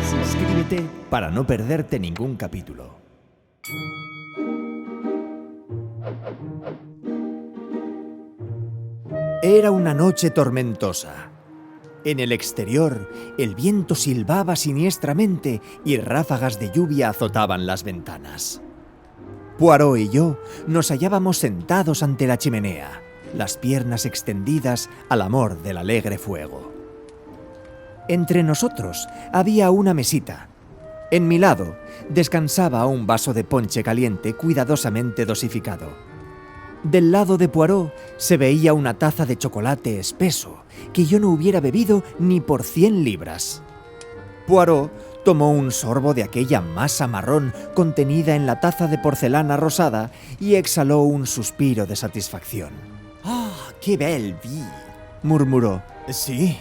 Suscríbete para no perderte ningún capítulo. Era una noche tormentosa. En el exterior, el viento silbaba siniestramente y ráfagas de lluvia azotaban las ventanas. Poirot y yo nos hallábamos sentados ante la chimenea, las piernas extendidas al amor del alegre fuego. Entre nosotros había una mesita. En mi lado descansaba un vaso de ponche caliente cuidadosamente dosificado. Del lado de Poirot se veía una taza de chocolate espeso que yo no hubiera bebido ni por 100 libras. Poirot tomó un sorbo de aquella masa marrón contenida en la taza de porcelana rosada y exhaló un suspiro de satisfacción. «¡Ah, qué belle vie!», murmuró. «Sí,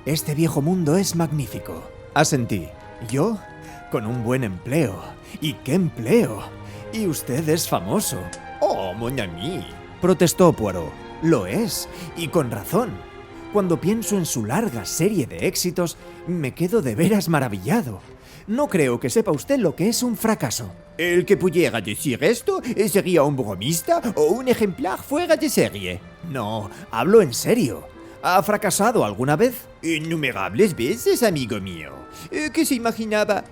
este viejo mundo es magnífico», asentí. «Yo, con un buen empleo. ¿Y qué empleo? Y usted es famoso». «Oh, mon ami», protestó Poirot. «Lo es, y con razón. Cuando pienso en su larga serie de éxitos, me quedo de veras maravillado. No creo que sepa usted lo que es un fracaso». «El que pudiera decir esto sería un bromista o un ejemplar fuera de serie». «No, hablo en serio. ¿Ha fracasado alguna vez?» «Innumerables veces, amigo mío. ¿Qué se imaginaba?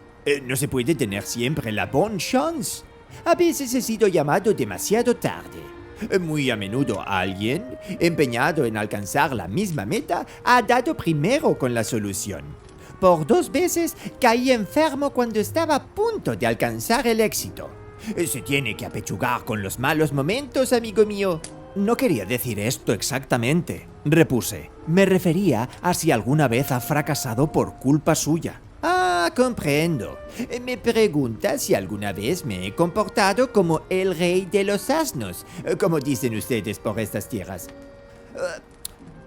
No se puede tener siempre la bonne chance. A veces he sido llamado demasiado tarde. Muy a menudo alguien, empeñado en alcanzar la misma meta, ha dado primero con la solución. Por 2 veces caí enfermo cuando estaba a punto de alcanzar el éxito. Se tiene que apechugar con los malos momentos, amigo mío». «No quería decir esto exactamente», repuse. «Me refería a si alguna vez ha fracasado por culpa suya». «Ah, comprendo. Me pregunta si alguna vez me he comportado como el rey de los asnos, como dicen ustedes por estas tierras».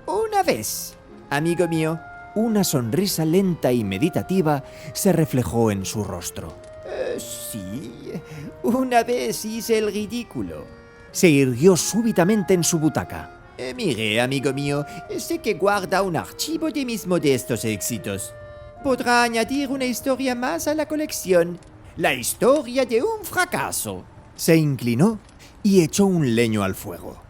«Una vez, amigo mío». Una sonrisa lenta y meditativa se reflejó en su rostro. «Sí, una vez hice el ridículo». Se irguió súbitamente en su butaca. «Mire, amigo mío, sé que guarda un archivo de mis modestos éxitos. Podrá añadir una historia más a la colección. La historia de un fracaso». Se inclinó y echó un leño al fuego.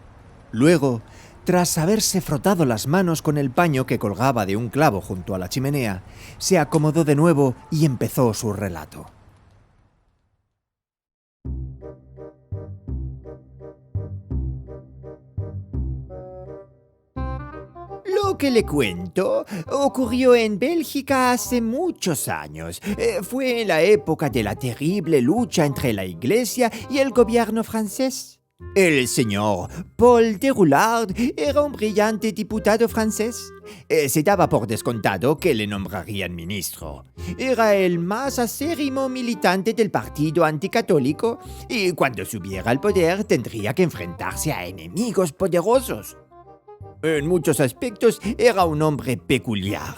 Luego, tras haberse frotado las manos con el paño que colgaba de un clavo junto a la chimenea, se acomodó de nuevo y empezó su relato. Lo que le cuento ocurrió en Bélgica hace muchos años. Fue en la época de la terrible lucha entre la Iglesia y el gobierno francés. El señor Paul Déroulard era un brillante diputado francés. Se daba por descontado que le nombrarían ministro. Era el más acérrimo militante del partido anticatólico y cuando subiera al poder tendría que enfrentarse a enemigos poderosos. En muchos aspectos era un hombre peculiar.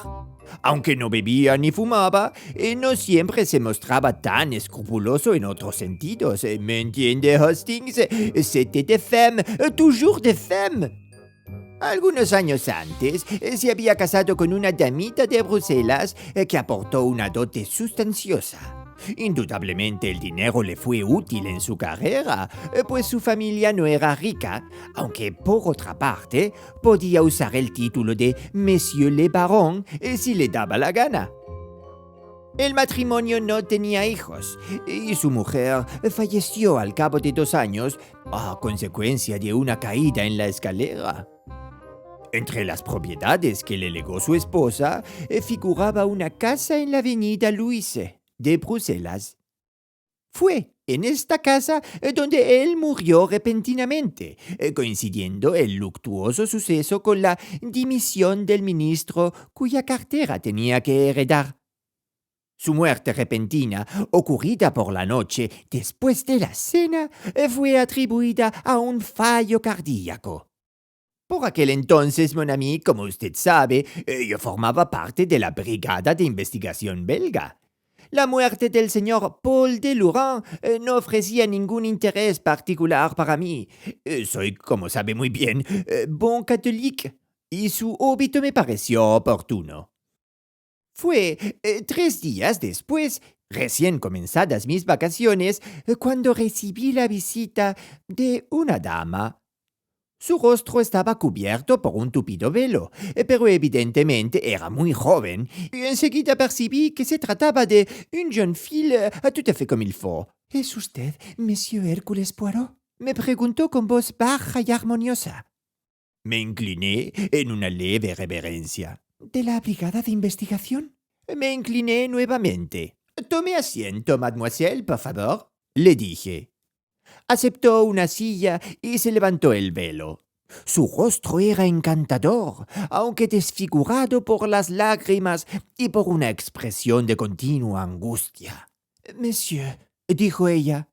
Aunque no bebía ni fumaba, no siempre se mostraba tan escrupuloso en otros sentidos. ¿Me entiende, Hastings? C'était de femme, toujours de femme. Algunos años antes, se había casado con una damita de Bruselas que aportó una dote sustanciosa. Indudablemente el dinero le fue útil en su carrera, pues su familia no era rica, aunque por otra parte podía usar el título de Monsieur le Baron si le daba la gana. El matrimonio no tenía hijos y su mujer falleció al cabo de 2 años a consecuencia de una caída en la escalera. Entre las propiedades que le legó su esposa figuraba una casa en la avenida Louise de Bruselas. Fue en esta casa donde él murió repentinamente, coincidiendo el luctuoso suceso con la dimisión del ministro cuya cartera tenía que heredar. Su muerte repentina, ocurrida por la noche después de la cena, fue atribuida a un fallo cardíaco. Por aquel entonces, mon ami, como usted sabe, yo formaba parte de la Brigada de Investigación belga. La muerte del señor Paul de Lourin no ofrecía ningún interés particular para mí. Soy, como sabe muy bien, bon catholique, y su óbito me pareció oportuno. Fue 3 días después, recién comenzadas mis vacaciones, cuando recibí la visita de una dama. Su rostro estaba cubierto por un tupido velo, pero evidentemente era muy joven, y enseguida percibí que se trataba de une jeune fille tout à fait comme il faut. ¿Es usted Monsieur Hércules Poirot? Me preguntó con voz baja y armoniosa. Me incliné en una leve reverencia. ¿De la brigada de investigación? Me incliné nuevamente. Tome asiento, mademoiselle, por favor, le dije. Aceptó una silla y se levantó el velo. Su rostro era encantador, aunque desfigurado por las lágrimas y por una expresión de continua angustia. Monsieur, dijo ella,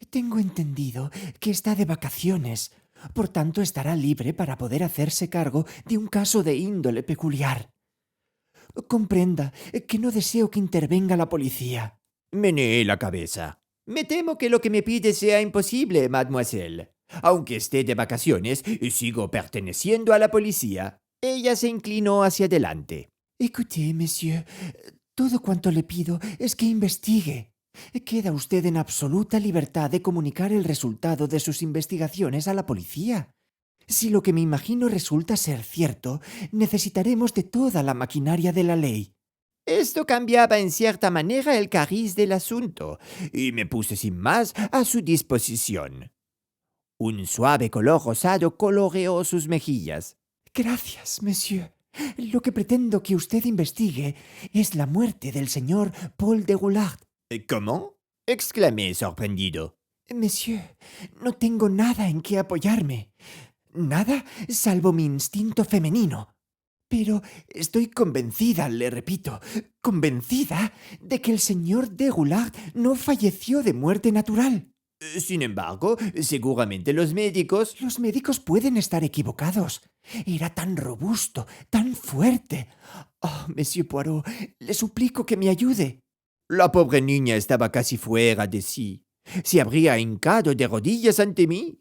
tengo entendido que está de vacaciones. Por tanto, estará libre para poder hacerse cargo de un caso de índole peculiar. Comprenda que no deseo que intervenga la policía. Meneé la cabeza. Me temo que lo que me pide sea imposible, mademoiselle. Aunque esté de vacaciones, sigo perteneciendo a la policía. Ella se inclinó hacia adelante. Écoutez, monsieur, todo cuanto le pido es que investigue. Queda usted en absoluta libertad de comunicar el resultado de sus investigaciones a la policía. Si lo que me imagino resulta ser cierto, necesitaremos de toda la maquinaria de la ley. Esto cambiaba en cierta manera el cariz del asunto, y me puse sin más a su disposición. Un suave color rosado coloreó sus mejillas. Gracias, monsieur. Lo que pretendo que usted investigue es la muerte del señor Paul de Roulard. ¿Cómo? Exclamé sorprendido. Monsieur, no tengo nada en que apoyarme. Nada salvo mi instinto femenino. Pero estoy convencida, le repito, convencida de que el señor de Roulard no falleció de muerte natural. Sin embargo, seguramente los médicos... Los médicos pueden estar equivocados. Era tan robusto, tan fuerte. Oh, Monsieur Poirot, le suplico que me ayude. La pobre niña estaba casi fuera de sí. Se habría hincado de rodillas ante mí.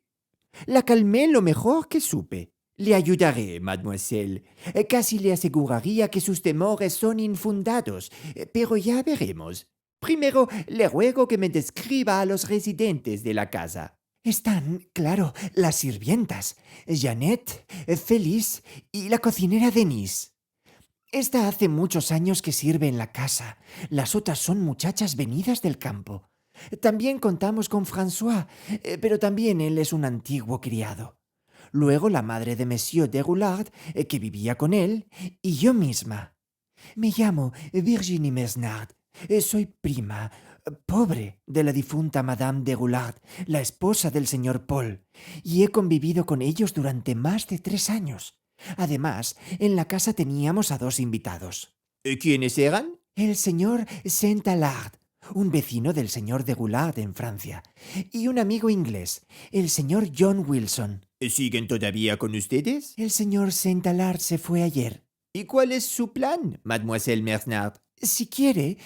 La calmé lo mejor que supe. Le ayudaré, mademoiselle. Casi le aseguraría que sus temores son infundados, pero ya veremos. Primero, le ruego que me describa a los residentes de la casa. Están, claro, las sirvientas, Jeannette, Félix y la cocinera Denise. Esta hace muchos años que sirve en la casa. Las otras son muchachas venidas del campo. También contamos con François, pero también él es un antiguo criado. Luego la madre de Monsieur de Roulard, que vivía con él, y yo misma. Me llamo Virginie Mesnard. Soy prima, pobre, de la difunta Madame de Roulard, la esposa del señor Paul, y he convivido con ellos durante más de 3 años. Además, en la casa teníamos a 2 invitados. ¿Quiénes eran? El señor Saint-Allard, un vecino del señor de Roulard en Francia, y un amigo inglés, el señor John Wilson. ¿Siguen todavía con ustedes? El señor Saint-Allard se fue ayer. ¿Y cuál es su plan, mademoiselle Mesnard? Si quiere,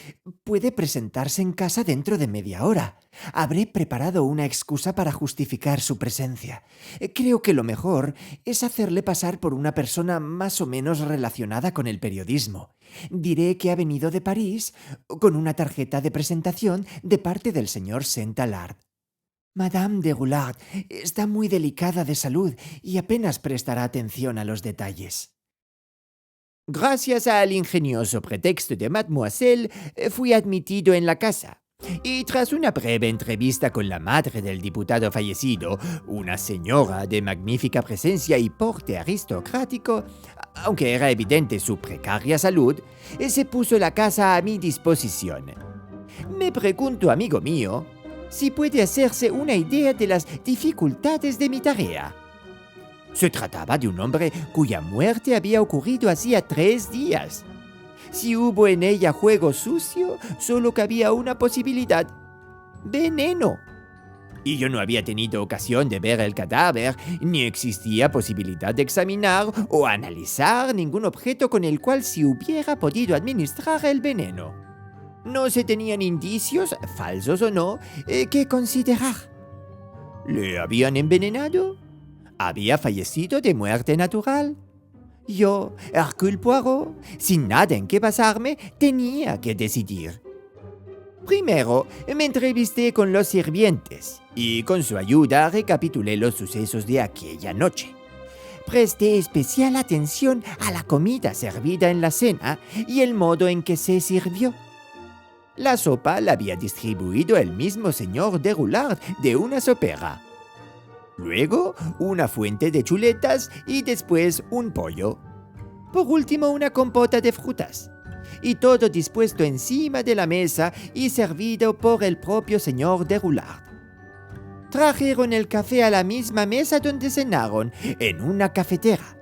puede presentarse en casa dentro de media hora. Habré preparado una excusa para justificar su presencia. Creo que lo mejor es hacerle pasar por una persona más o menos relacionada con el periodismo. Diré que ha venido de París con una tarjeta de presentación de parte del señor Saint-Allard. Madame de Roulard está muy delicada de salud y apenas prestará atención a los detalles. Gracias al ingenioso pretexto de mademoiselle, fui admitido en la casa. Y tras una breve entrevista con la madre del diputado fallecido, una señora de magnífica presencia y porte aristocrático, aunque era evidente su precaria salud, se puso la casa a mi disposición. Me pregunto, amigo mío, si puede hacerse una idea de las dificultades de mi tarea. Se trataba de un hombre cuya muerte había ocurrido hacía 3 días. Si hubo en ella juego sucio, solo cabía una posibilidad: veneno. Y yo no había tenido ocasión de ver el cadáver, ni existía posibilidad de examinar o analizar ningún objeto con el cual se hubiera podido administrar el veneno. No se tenían indicios, falsos o no, que considerar. ¿Le habían envenenado? ¿Había fallecido de muerte natural? Yo, Hercule Poirot, sin nada en qué basarme, tenía que decidir. Primero, me entrevisté con los sirvientes y con su ayuda recapitulé los sucesos de aquella noche. Presté especial atención a la comida servida en la cena y el modo en que se sirvió. La sopa la había distribuido el mismo señor de Roulard de una sopera. Luego, una fuente de chuletas y después un pollo. Por último, una compota de frutas. Y todo dispuesto encima de la mesa y servido por el propio señor de Roulard. Trajeron el café a la misma mesa donde cenaron, en una cafetera.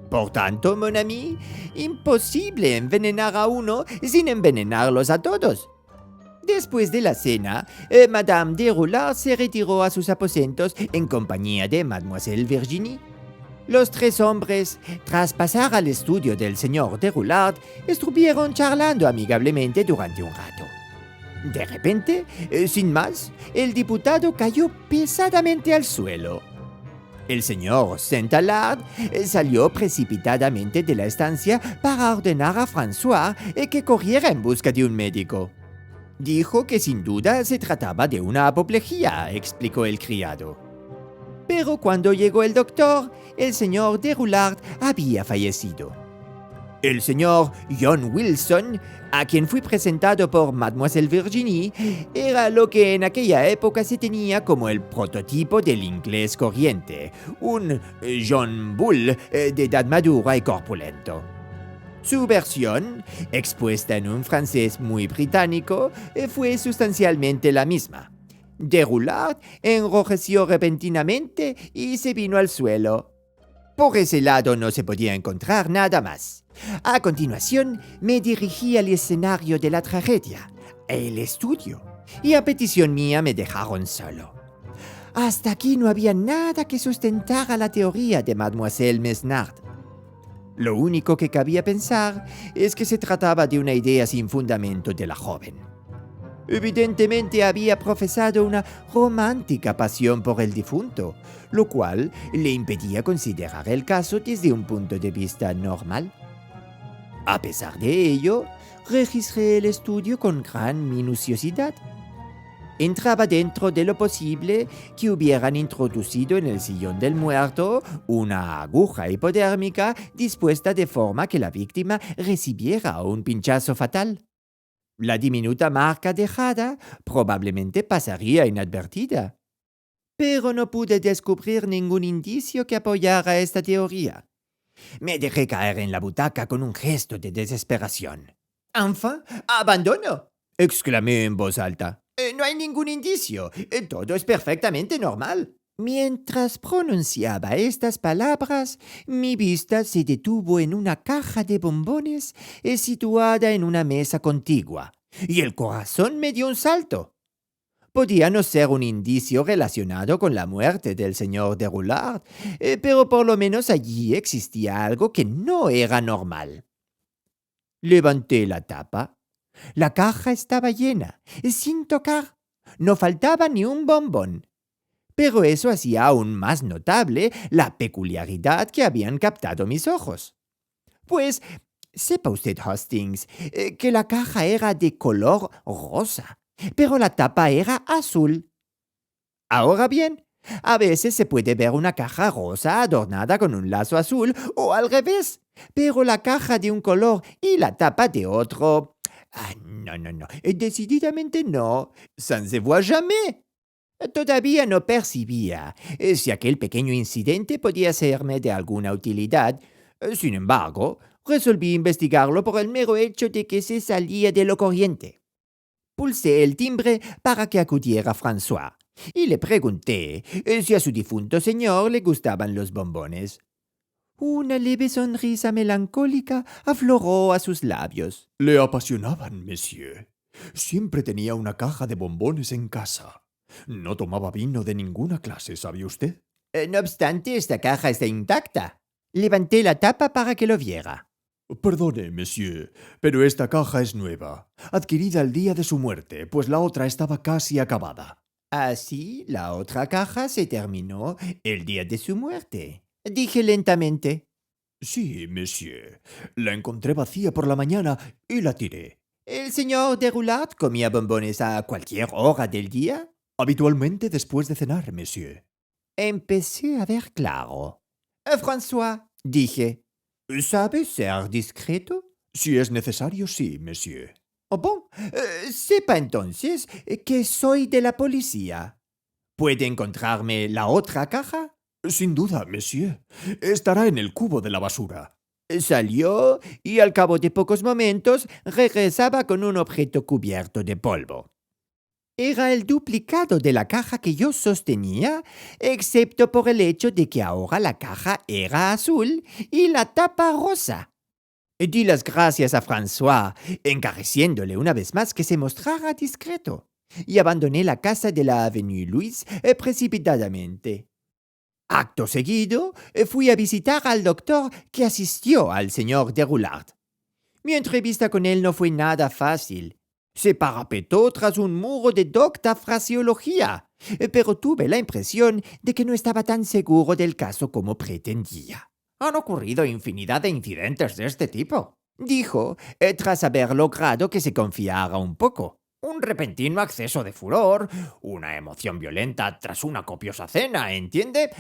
Por tanto, mon ami, imposible envenenar a uno sin envenenarlos a todos. Después de la cena, Madame de Roulard se retiró a sus aposentos en compañía de Mademoiselle Virginie. Los tres hombres, tras pasar al estudio del señor de Roulard, estuvieron charlando amigablemente durante un rato. De repente, sin más, el diputado cayó pesadamente al suelo. El señor Saint-Alard salió precipitadamente de la estancia para ordenar a François que corriera en busca de un médico. Dijo que sin duda se trataba de una apoplejía, explicó el criado. Pero cuando llegó el doctor, el señor de Roulard había fallecido. El señor John Wilson, a quien fui presentado por Mademoiselle Virginie, era lo que en aquella época se tenía como el prototipo del inglés corriente, un John Bull de edad madura y corpulento. Su versión, expuesta en un francés muy británico, fue sustancialmente la misma. De Roulard enrojeció repentinamente y se vino al suelo. Por ese lado no se podía encontrar nada más. A continuación, me dirigí al escenario de la tragedia, el estudio, y a petición mía me dejaron solo. Hasta aquí no había nada que sustentara la teoría de Mademoiselle Mesnard. Lo único que cabía pensar es que se trataba de una idea sin fundamento de la joven. Evidentemente había profesado una romántica pasión por el difunto, lo cual le impedía considerar el caso desde un punto de vista normal. A pesar de ello, registré el estudio con gran minuciosidad. Entraba dentro de lo posible que hubieran introducido en el sillón del muerto una aguja hipodérmica dispuesta de forma que la víctima recibiera un pinchazo fatal. La diminuta marca dejada probablemente pasaría inadvertida. Pero no pude descubrir ningún indicio que apoyara esta teoría. Me dejé caer en la butaca con un gesto de desesperación. «¡Enfin, abandono!», exclamé en voz alta. «No hay ningún indicio. Todo es perfectamente normal». Mientras pronunciaba estas palabras, mi vista se detuvo en una caja de bombones situada en una mesa contigua, y el corazón me dio un salto. Podía no ser un indicio relacionado con la muerte del señor de Roulard, pero por lo menos allí existía algo que no era normal. Levanté la tapa. La caja estaba llena, sin tocar. No faltaba ni un bombón. Pero eso hacía aún más notable la peculiaridad que habían captado mis ojos. Pues, sepa usted, Hastings, que la caja era de color rosa, pero la tapa era azul. Ahora bien, a veces se puede ver una caja rosa adornada con un lazo azul o al revés, pero la caja de un color y la tapa de otro... no, decididamente no, ça ne se voit jamais. Todavía no percibía si aquel pequeño incidente podía serme de alguna utilidad. Sin embargo, resolví investigarlo por el mero hecho de que se salía de lo corriente. Pulsé el timbre para que acudiera François y le pregunté si a su difunto señor le gustaban los bombones. Una leve sonrisa melancólica afloró a sus labios. «Le apasionaban, monsieur. Siempre tenía una caja de bombones en casa. No tomaba vino de ninguna clase, ¿sabe usted?» No obstante, esta caja está intacta. Levanté la tapa para que lo viera. Perdone, monsieur, pero esta caja es nueva, adquirida el día de su muerte, pues la otra estaba casi acabada. Así, la otra caja se terminó el día de su muerte, dije lentamente. Sí, monsieur. La encontré vacía por la mañana y la tiré. ¿El señor Deroulard comía bombones a cualquier hora del día? Habitualmente después de cenar, monsieur. Empecé a ver claro. François, dije, ¿sabe ser discreto? Si es necesario, sí, monsieur. Oh, bon, sepa entonces que soy de la policía. ¿Puede encontrarme la otra caja? Sin duda, monsieur. Estará en el cubo de la basura. Salió y al cabo de pocos momentos regresaba con un objeto cubierto de polvo. Era el duplicado de la caja que yo sostenía, excepto por el hecho de que ahora la caja era azul y la tapa rosa. Di las gracias a François, encareciéndole una vez más que se mostrara discreto, y abandoné la casa de la Avenue Louis precipitadamente. Acto seguido, fui a visitar al doctor que asistió al señor Deroulard. Mi entrevista con él no fue nada fácil. Se parapetó tras un muro de docta fraseología, pero tuve la impresión de que no estaba tan seguro del caso como pretendía. Han ocurrido infinidad de incidentes de este tipo, dijo, tras haber logrado que se confiara un poco. Un repentino acceso de furor, una emoción violenta tras una copiosa cena, ¿entiende?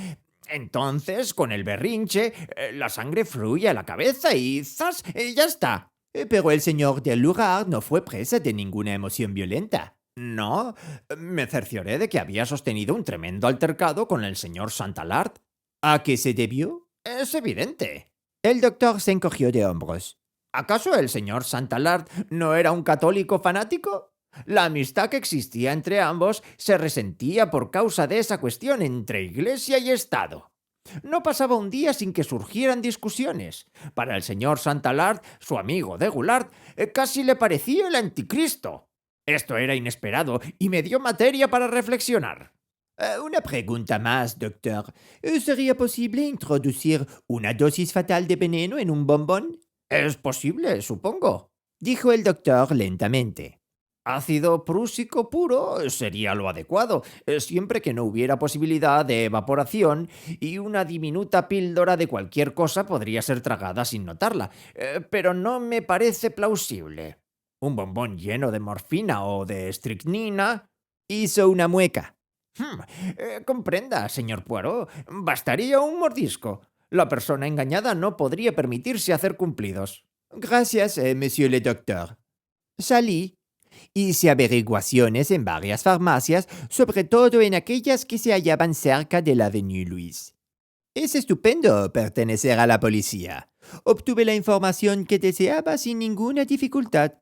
Entonces, con el berrinche, la sangre fluye a la cabeza y ¡zas! Ya está. Pero el señor Deroulard no fue presa de ninguna emoción violenta. No, me cercioré de que había sostenido un tremendo altercado con el señor Chantalard. ¿A qué se debió? Es evidente. El doctor se encogió de hombros. ¿Acaso el señor Chantalard no era un católico fanático? La amistad que existía entre ambos se resentía por causa de esa cuestión entre Iglesia y Estado. No pasaba un día sin que surgieran discusiones. Para el señor Chantalard, su amigo Deroulard, casi le parecía el anticristo. Esto era inesperado y me dio materia para reflexionar. Una pregunta más, doctor. ¿Sería posible introducir una dosis fatal de veneno en un bombón? Es posible, supongo, dijo el doctor lentamente. Ácido prúsico puro sería lo adecuado, siempre que no hubiera posibilidad de evaporación y una diminuta píldora de cualquier cosa podría ser tragada sin notarla, pero no me parece plausible. Un bombón lleno de morfina o de estricnina hizo una mueca. Comprenda, señor Poirot, bastaría un mordisco. La persona engañada no podría permitirse hacer cumplidos. Gracias, monsieur le docteur. Salí. Hice averiguaciones en varias farmacias, sobre todo en aquellas que se hallaban cerca de la Avenue Louis. Es estupendo pertenecer a la policía. Obtuve la información que deseaba sin ninguna dificultad.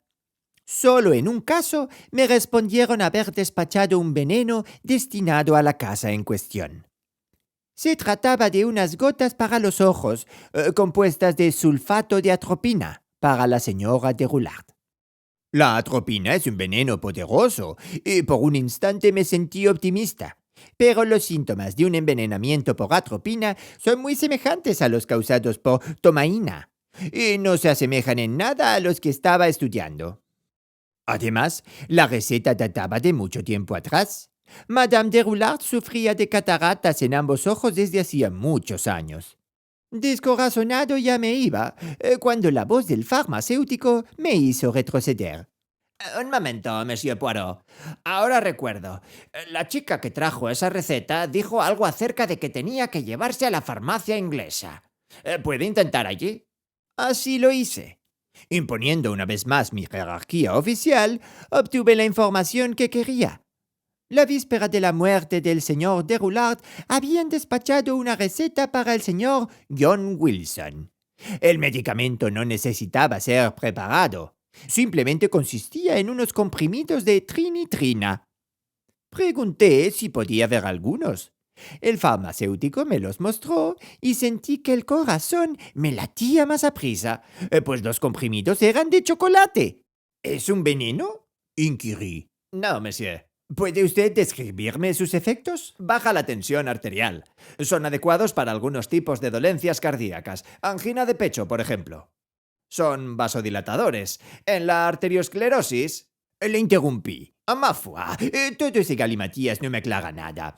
Solo en un caso me respondieron haber despachado un veneno destinado a la casa en cuestión. Se trataba de unas gotas para los ojos, compuestas de sulfato de atropina, para la señora Deroulard. La atropina es un veneno poderoso, y por un instante me sentí optimista. Pero los síntomas de un envenenamiento por atropina son muy semejantes a los causados por tomaína, y no se asemejan en nada a los que estaba estudiando. Además, la receta databa de mucho tiempo atrás. Madame Deroulard sufría de cataratas en ambos ojos desde hacía muchos años. Descorazonado ya me iba, cuando la voz del farmacéutico me hizo retroceder. Un momento, monsieur Poirot. Ahora recuerdo. La chica que trajo esa receta dijo algo acerca de que tenía que llevarse a la farmacia inglesa. ¿Puede intentar allí? Así lo hice. Imponiendo una vez más mi jerarquía oficial, obtuve la información que quería. La víspera de la muerte del señor Deroulard habían despachado una receta para el señor John Wilson. El medicamento no necesitaba ser preparado. Simplemente consistía en unos comprimidos de trinitrina. Pregunté si podía ver algunos. El farmacéutico me los mostró y sentí que el corazón me latía más aprisa, pues los comprimidos eran de chocolate. ¿Es un veneno? Inquirí. No, monsieur. ¿Puede usted describirme sus efectos? Baja la tensión arterial. Son adecuados para algunos tipos de dolencias cardíacas, angina de pecho, por ejemplo. Son vasodilatadores. En la arteriosclerosis... Le interrumpí. Ma foi, todo ese galimatías no me aclara nada.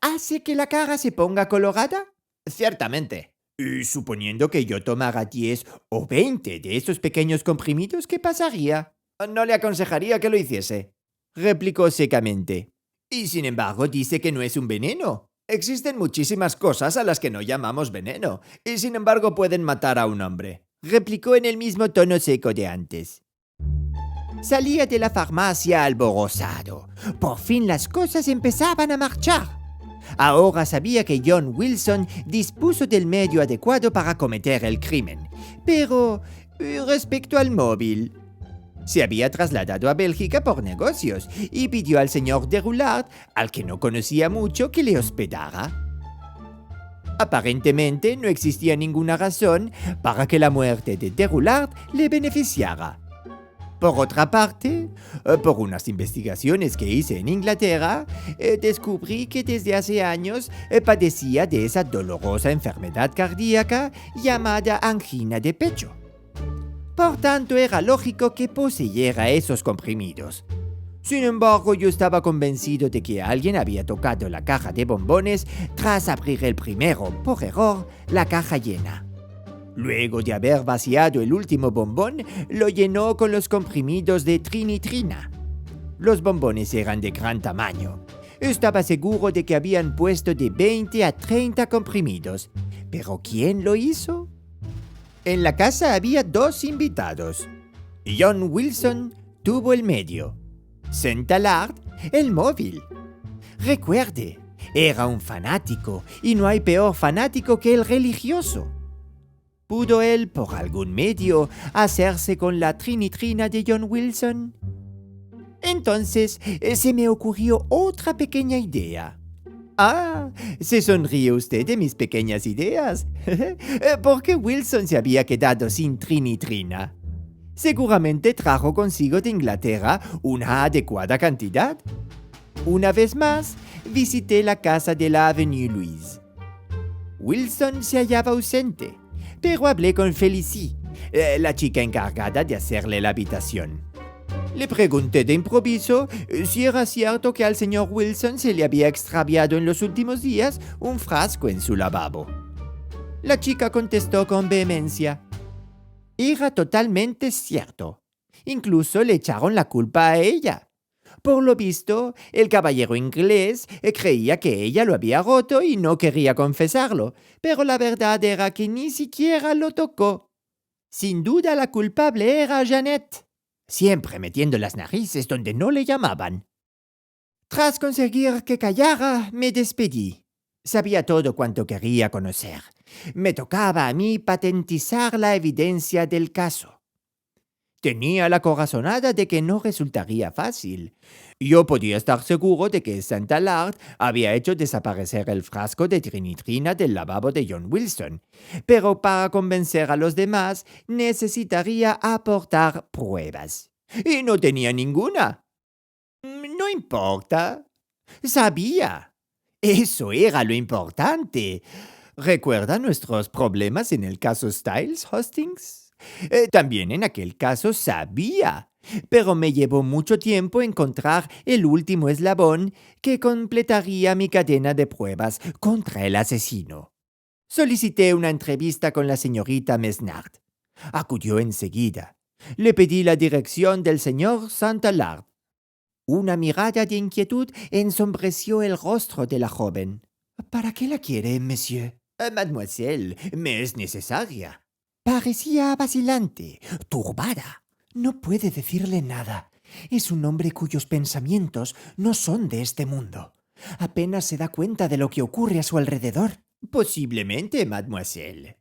¿Hace que la cara se ponga colorada? Ciertamente. Y suponiendo que yo tomara 10 o 20 de esos pequeños comprimidos, ¿qué pasaría? No le aconsejaría que lo hiciese, replicó secamente. Y sin embargo dice que no es un veneno. Existen muchísimas cosas a las que no llamamos veneno, y sin embargo pueden matar a un hombre, replicó en el mismo tono seco de antes. Salía de la farmacia alborozado. Por fin las cosas empezaban a marchar. Ahora sabía que John Wilson dispuso del medio adecuado para cometer el crimen. Pero, respecto al móvil, se había trasladado a Bélgica por negocios y pidió al señor Deroulard, al que no conocía mucho, que le hospedara. Aparentemente no existía ninguna razón para que la muerte de Deroulard le beneficiara. Por otra parte, por unas investigaciones que hice en Inglaterra, descubrí que desde hace años padecía de esa dolorosa enfermedad cardíaca llamada angina de pecho. Por tanto, era lógico que poseyera esos comprimidos. Sin embargo, yo estaba convencido de que alguien había tocado la caja de bombones tras abrir el primero, por error, la caja llena. Luego de haber vaciado el último bombón, lo llenó con los comprimidos de trinitrina. Los bombones eran de gran tamaño. Estaba seguro de que habían puesto de 20 a 30 comprimidos. ¿Pero quién lo hizo? En la casa había 2 invitados. John Wilson tuvo el medio. Saint-Alard, el móvil. Recuerde, era un fanático, y no hay peor fanático que el religioso. ¿Pudo él, por algún medio, hacerse con la trinitrina de John Wilson? Entonces se me ocurrió otra pequeña idea. Ah, se sonríe usted de mis pequeñas ideas. ¿Por qué Wilson se había quedado sin trinitrina? Seguramente trajo consigo de Inglaterra una adecuada cantidad. Una vez más, visité la casa de la Avenue Louise. Wilson se hallaba ausente, pero hablé con Félicie, la chica encargada de hacerle la habitación. Le pregunté de improviso si era cierto que al señor Wilson se le había extraviado en los últimos días un frasco en su lavabo. La chica contestó con vehemencia. Era totalmente cierto. Incluso le echaron la culpa a ella. Por lo visto, el caballero inglés creía que ella lo había roto y no quería confesarlo, pero la verdad era que ni siquiera lo tocó. Sin duda la culpable era Jeanette, siempre metiendo las narices donde no le llamaban. Tras conseguir que callara, me despedí. Sabía todo cuanto quería conocer. Me tocaba a mí patentizar la evidencia del caso. Tenía la corazonada de que no resultaría fácil. Yo podía estar seguro de que Saint-Alard había hecho desaparecer el frasco de trinitrina del lavabo de John Wilson, pero para convencer a los demás necesitaría aportar pruebas. Y no tenía ninguna. No importa. Sabía. Eso era lo importante. ¿Recuerda nuestros problemas en el caso Styles, Hastings? También en aquel caso sabía, pero me llevó mucho tiempo encontrar el último eslabón que completaría mi cadena de pruebas contra el asesino. Solicité una entrevista con la señorita Mesnard. Acudió enseguida. Le pedí la dirección del señor Saint-Alard. Una mirada de inquietud ensombreció el rostro de la joven. ¿Para qué la quiere, monsieur? Mademoiselle, me es necesaria. Parecía vacilante, turbada. No puede decirle nada. Es un hombre cuyos pensamientos no son de este mundo. Apenas se da cuenta de lo que ocurre a su alrededor. Posiblemente, mademoiselle.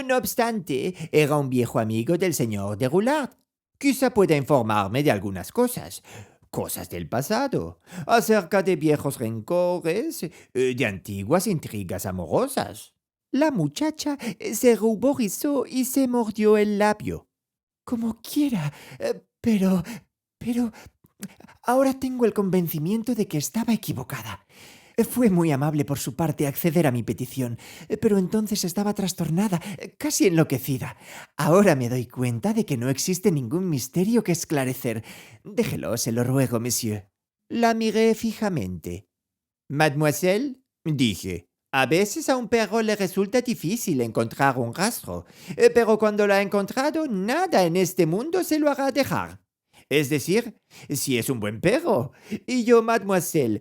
No obstante, era un viejo amigo del señor Deroulard. Quizá pueda informarme de algunas cosas. Cosas del pasado, acerca de viejos rencores, de antiguas intrigas amorosas. La muchacha se ruborizó y se mordió el labio. Como quiera, pero... Ahora tengo el convencimiento de que estaba equivocada. Fue muy amable por su parte acceder a mi petición, pero entonces estaba trastornada, casi enloquecida. Ahora me doy cuenta de que no existe ningún misterio que esclarecer. Déjelo, se lo ruego, monsieur. La miré fijamente. Mademoiselle, dije, a veces a un perro le resulta difícil encontrar un rastro, pero cuando lo ha encontrado, nada en este mundo se lo hará dejar. Es decir, si es un buen perro. Y yo, mademoiselle,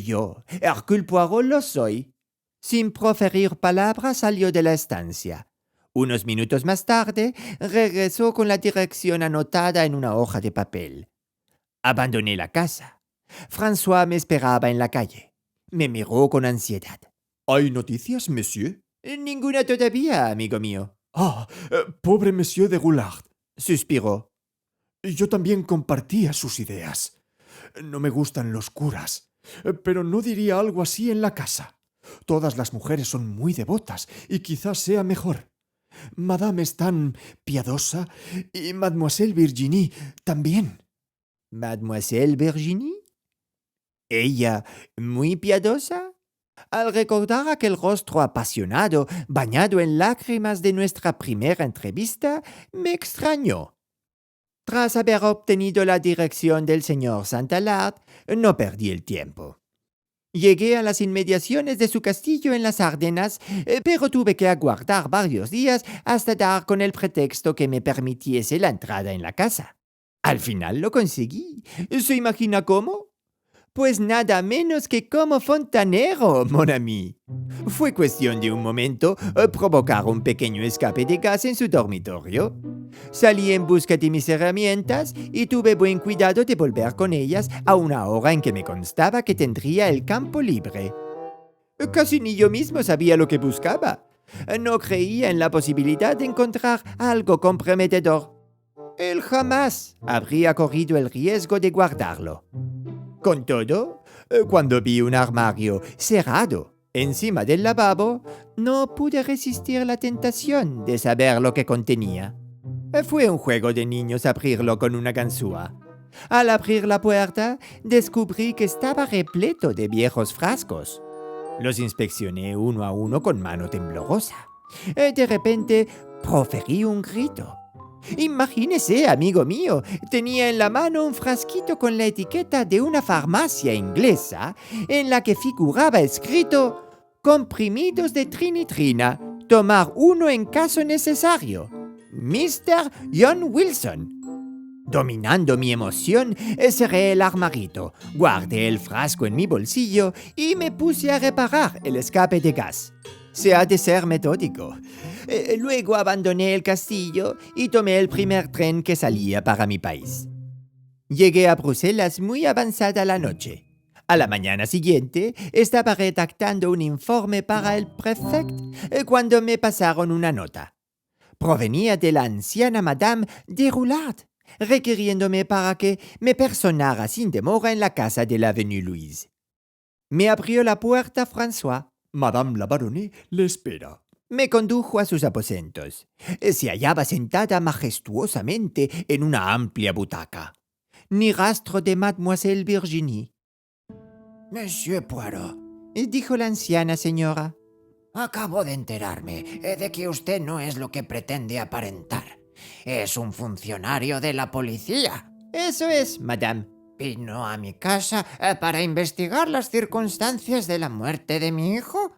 yo, Hercule Poirot, lo soy. Sin proferir palabras, salió de la estancia. Unos minutos más tarde, regresó con la dirección anotada en una hoja de papel. Abandoné la casa. François me esperaba en la calle. Me miró con ansiedad. ¿Hay noticias, monsieur? Ninguna todavía, amigo mío. Pobre monsieur de Goulard. Suspiró. Yo también compartía sus ideas. No me gustan los curas, pero no diría algo así en la casa. Todas las mujeres son muy devotas y quizás sea mejor. Madame es tan piadosa y Mademoiselle Virginie también. ¿Mademoiselle Virginie? ¿Ella muy piadosa? Al recordar aquel rostro apasionado, bañado en lágrimas de nuestra primera entrevista, me extrañó. Tras haber obtenido la dirección del señor Saint-Alard, no perdí el tiempo. Llegué a las inmediaciones de su castillo en las Ardenas, pero tuve que aguardar varios días hasta dar con el pretexto que me permitiese la entrada en la casa. Al final lo conseguí. ¿Se imagina cómo? Pues nada menos que como fontanero, mon ami. Fue cuestión de un momento provocar un pequeño escape de gas en su dormitorio. Salí en busca de mis herramientas y tuve buen cuidado de volver con ellas a una hora en que me constaba que tendría el campo libre. Casi ni yo mismo sabía lo que buscaba. No creía en la posibilidad de encontrar algo comprometedor. Él jamás habría corrido el riesgo de guardarlo. Con todo, cuando vi un armario cerrado encima del lavabo, no pude resistir la tentación de saber lo que contenía. Fue un juego de niños abrirlo con una ganzúa. Al abrir la puerta, descubrí que estaba repleto de viejos frascos. Los inspeccioné uno a uno con mano temblorosa. De repente, proferí un grito. Imagínese, amigo mío, tenía en la mano un frasquito con la etiqueta de una farmacia inglesa en la que figuraba escrito «Comprimidos de trinitrina, tomar uno en caso necesario. Mr. John Wilson». Dominando mi emoción, cerré el armarito, guardé el frasco en mi bolsillo y me puse a reparar el escape de gas. Se ha de ser metódico. Luego abandoné el castillo y tomé el primer tren que salía para mi país. Llegué a Bruselas muy avanzada la noche. A la mañana siguiente estaba redactando un informe para el prefect cuando me pasaron una nota. Provenía de la anciana Madame de Roulard, requiriéndome para que me personara sin demora en la casa de la Avenue Louise. Me abrió la puerta François. Madame la baronne le espera. Me condujo a sus aposentos. Se hallaba sentada majestuosamente en una amplia butaca. Ni rastro de Mademoiselle Virginie. Monsieur Poirot, Dijo la anciana señora. acabo de enterarme de que usted no es lo que pretende aparentar. Es un funcionario de la policía. Eso es, madame. ¿Vino a mi casa para investigar las circunstancias de la muerte de mi hijo?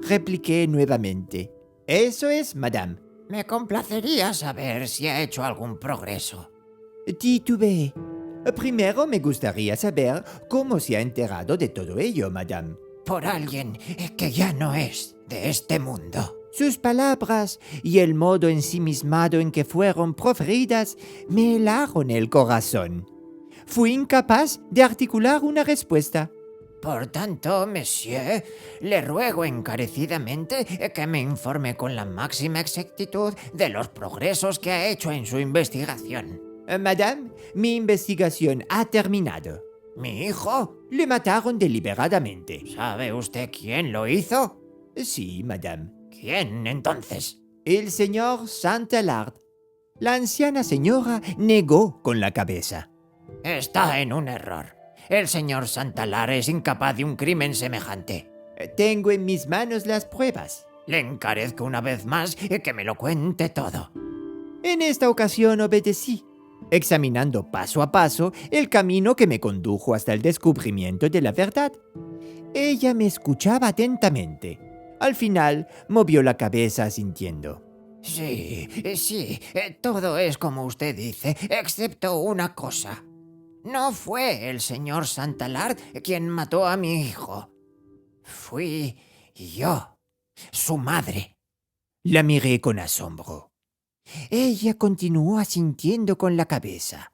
Repliqué nuevamente. Eso es, madame. Me complacería saber si ha hecho algún progreso. Titubeé. Primero me gustaría saber cómo se ha enterado de todo ello, madame. Por alguien que ya no es de este mundo. Sus palabras y el modo ensimismado en que fueron proferidas me helaron el corazón. Fui incapaz de articular una respuesta. Por tanto, monsieur, le ruego encarecidamente que me informe con la máxima exactitud de los progresos que ha hecho en su investigación. Madame, mi investigación ha terminado. ¿Mi hijo? Le mataron deliberadamente. ¿Sabe usted quién lo hizo? Sí, madame. ¿Quién entonces? El señor Saint-Alard. La anciana señora negó con la cabeza. Está en un error. El señor Santalar es incapaz de un crimen semejante. Tengo en mis manos las pruebas. Le encarezco una vez más que me lo cuente todo. En esta ocasión obedecí, examinando paso a paso el camino que me condujo hasta el descubrimiento de la verdad. Ella me escuchaba atentamente. Al final, movió la cabeza asintiendo. Sí, todo es como usted dice, excepto una cosa. No fue el señor Santalard quien mató a mi hijo. Fui yo, su madre. La miré con asombro. Ella continuó asintiendo con la cabeza.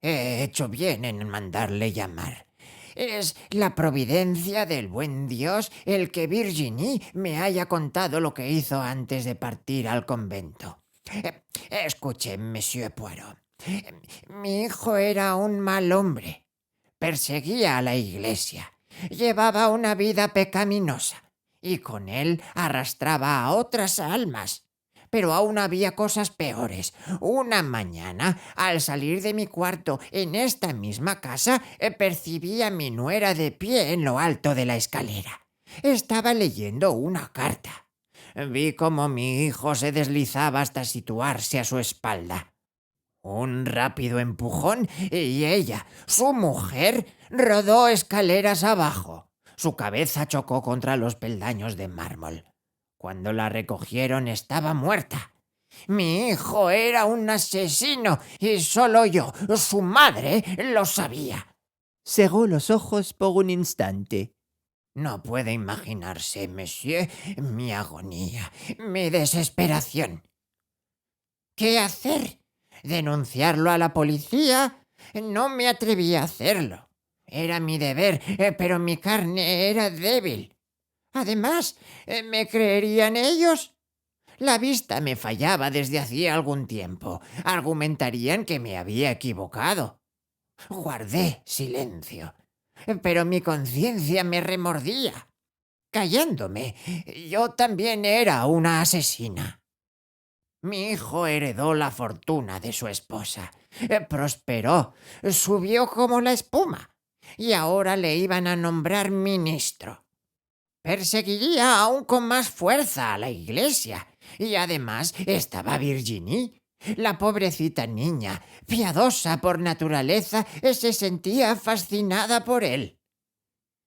He hecho bien en mandarle llamar. Es la providencia del buen Dios el que Virginie me haya contado lo que hizo antes de partir al convento. Escuche, Monsieur Poirot. Mi hijo era un mal hombre. Perseguía a la iglesia. Llevaba una vida pecaminosa. Y con él arrastraba a otras almas. Pero aún había cosas peores. Una mañana, al salir de mi cuarto en esta misma casa, percibí a mi nuera de pie en lo alto de la escalera. Estaba leyendo una carta. Vi cómo mi hijo se deslizaba hasta situarse a su espalda. Un rápido empujón y ella, su mujer, rodó escaleras abajo. Su cabeza chocó contra los peldaños de mármol. Cuando la recogieron estaba muerta. Mi hijo era un asesino y solo yo, su madre, lo sabía. Cerró los ojos por un instante. No puede imaginarse, monsieur, mi agonía, mi desesperación. ¿Qué hacer? ¿Denunciarlo a la policía? No me atreví a hacerlo. Era mi deber, pero mi carne era débil. Además, ¿me creerían ellos? La vista me fallaba desde hacía algún tiempo. Argumentarían que me había equivocado. Guardé silencio, pero mi conciencia me remordía. Callándome, yo también era una asesina. Mi hijo heredó la fortuna de su esposa. Prosperó, subió como la espuma, y ahora le iban a nombrar ministro. Perseguiría aún con más fuerza a la iglesia. Y además estaba Virginie. La pobrecita niña, piadosa por naturaleza, se sentía fascinada por él.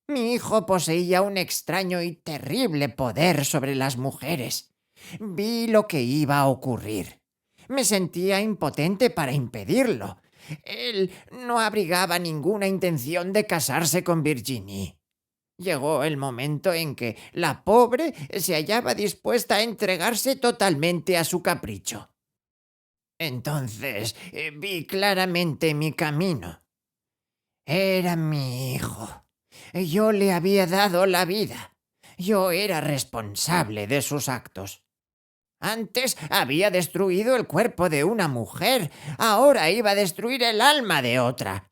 Mi hijo poseía un extraño y terrible poder sobre las mujeres. Vi lo que iba a ocurrir. Me sentía impotente para impedirlo. Él no abrigaba ninguna intención de casarse con Virginie. Llegó el momento en que la pobre se hallaba dispuesta a entregarse totalmente a su capricho. Entonces vi claramente mi camino. Era mi hijo. Yo le había dado la vida. Yo era responsable de sus actos. Antes había destruido el cuerpo de una mujer, ahora iba a destruir el alma de otra.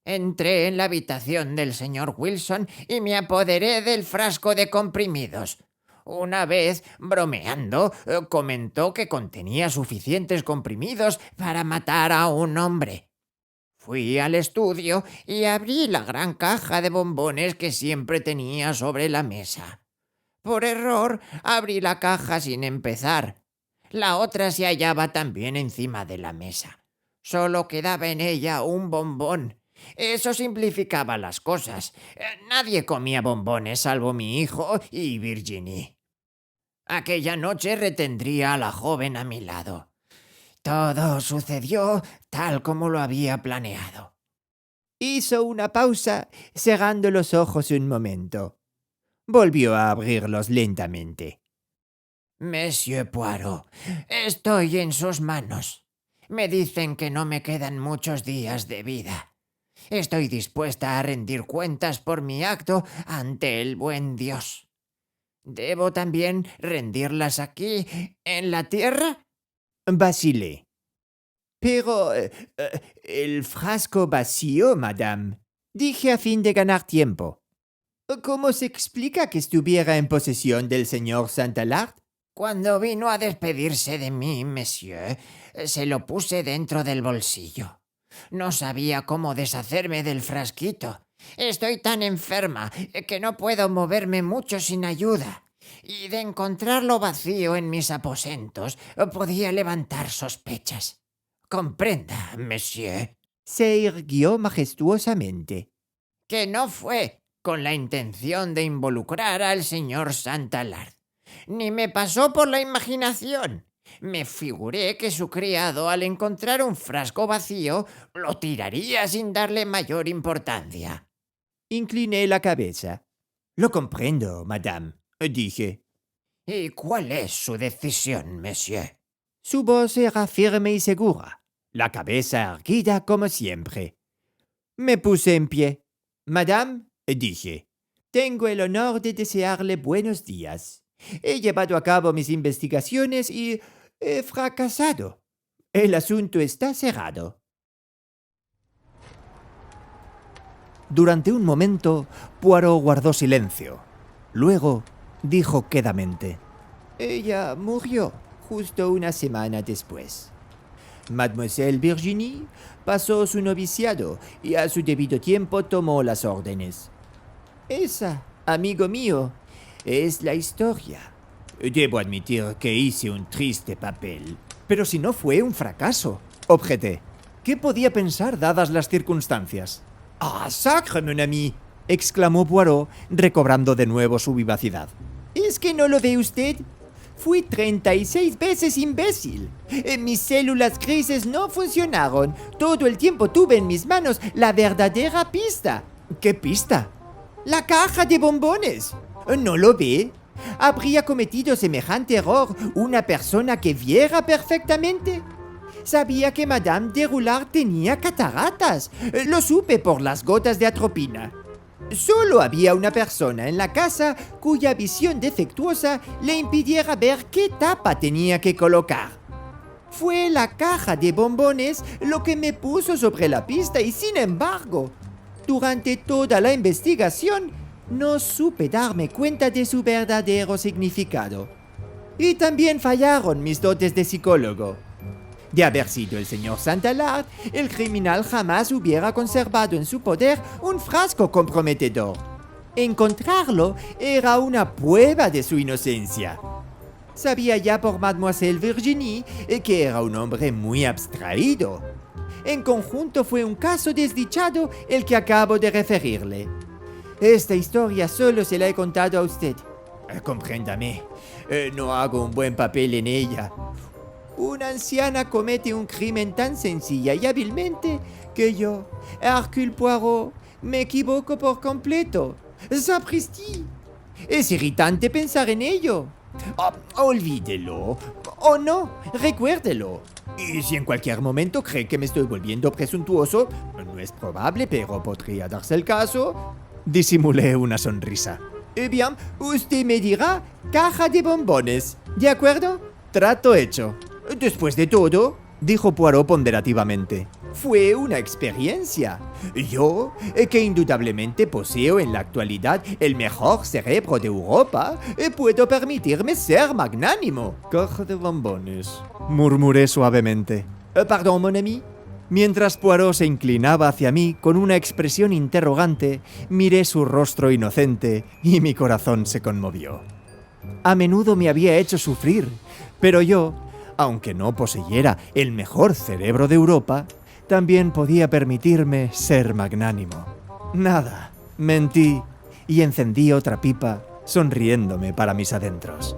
Entré en la habitación del señor Wilson y me apoderé del frasco de comprimidos. Una vez, bromeando, comentó que contenía suficientes comprimidos para matar a un hombre. Fui al estudio y abrí la gran caja de bombones que siempre tenía sobre la mesa. Por error, abrí la caja sin empezar. La otra se hallaba también encima de la mesa. Solo quedaba en ella un bombón. Eso simplificaba las cosas. Nadie comía bombones salvo mi hijo y Virginie. Aquella noche retendría a la joven a mi lado. Todo sucedió tal como lo había planeado. Hizo una pausa, cerrando los ojos un momento. Volvió a abrirlos lentamente. Monsieur Poirot, estoy en sus manos. Me dicen que no me quedan muchos días de vida. Estoy dispuesta a rendir cuentas por mi acto ante el buen Dios. ¿Debo también rendirlas aquí, en la tierra? Vacilé. Pero el frasco vacío, madame. Dije a fin de ganar tiempo. ¿Cómo se explica que estuviera en posesión del señor Santalard? Cuando vino a despedirse de mí, monsieur, se lo puse dentro del bolsillo. No sabía cómo deshacerme del frasquito Estoy tan enferma que no puedo moverme mucho sin ayuda. Y de encontrarlo vacío en mis aposentos, podía levantar sospechas. Comprenda, monsieur, Se irguió majestuosamente. que no fue con la intención de involucrar al señor Santalard. Ni me pasó por la imaginación. Me figuré que su criado, al encontrar un frasco vacío, lo tiraría sin darle mayor importancia. Incliné la cabeza. Lo comprendo, madame, dije. ¿Y cuál es su decisión, monsieur? Su voz era firme y segura, la cabeza erguida como siempre. Me puse en pie. Madame, dije, tengo el honor de desearle buenos días. He llevado a cabo mis investigaciones y he fracasado. El asunto está cerrado. Durante un momento, Poirot guardó silencio. Luego dijo quedamente: Ella murió justo una semana después. Mademoiselle Virginie pasó su noviciado y a su debido tiempo tomó las órdenes. Esa, amigo mío, es la historia. Debo admitir que hice un triste papel. Pero si no fue un fracaso, objeté. ¿Qué podía pensar dadas las circunstancias? ¡Ah, sacre, mon ami!, exclamó Poirot, recobrando de nuevo su vivacidad. ¿Es que no lo ve usted? Fui 36 veces imbécil. Mis células grises no funcionaron. Todo el tiempo tuve en mis manos la verdadera pista. ¿Qué pista? La caja de bombones. ¿No lo ve? ¿Habría cometido semejante error una persona que viera perfectamente? Sabía que Madame de Roulard tenía cataratas. Lo supe por las gotas de atropina. Solo había una persona en la casa cuya visión defectuosa le impidiera ver qué tapa tenía que colocar. Fue la caja de bombones lo que me puso sobre la pista y, sin embargo, durante toda la investigación no supe darme cuenta de su verdadero significado. Y también fallaron mis dotes de psicólogo. De haber sido el señor Santalard, el criminal jamás hubiera conservado en su poder un frasco comprometedor. Encontrarlo era una prueba de su inocencia. Sabía ya por Mademoiselle Virginie que era un hombre muy abstraído. En conjunto fue un caso desdichado el que acabo de referirle. Esta historia solo se la he contado a usted. Compréndame, no hago un buen papel en ella. Una anciana comete un crimen tan sencilla y hábilmente que yo, Hercule Poirot, me equivoco por completo. Sapristi. Es irritante pensar en ello. Olvídelo. O no, recuérdelo. Y si en cualquier momento cree que me estoy volviendo presuntuoso, no es probable, pero podría darse el caso. Disimulé una sonrisa. Bien, usted me dirá caja de bombones. ¿De acuerdo? Trato hecho. Después de todo, dijo Poirot ponderativamente, fue una experiencia. Yo, que indudablemente poseo en la actualidad el mejor cerebro de Europa, puedo permitirme ser magnánimo. Caja de bombones, murmuré suavemente. Pardon, mon ami. Mientras Poirot se inclinaba hacia mí con una expresión interrogante, miré su rostro inocente y mi corazón se conmovió. A menudo me había hecho sufrir, pero yo, aunque no poseyera el mejor cerebro de Europa, también podía permitirme ser magnánimo. Nada, mentí y encendí otra pipa, sonriéndome para mis adentros.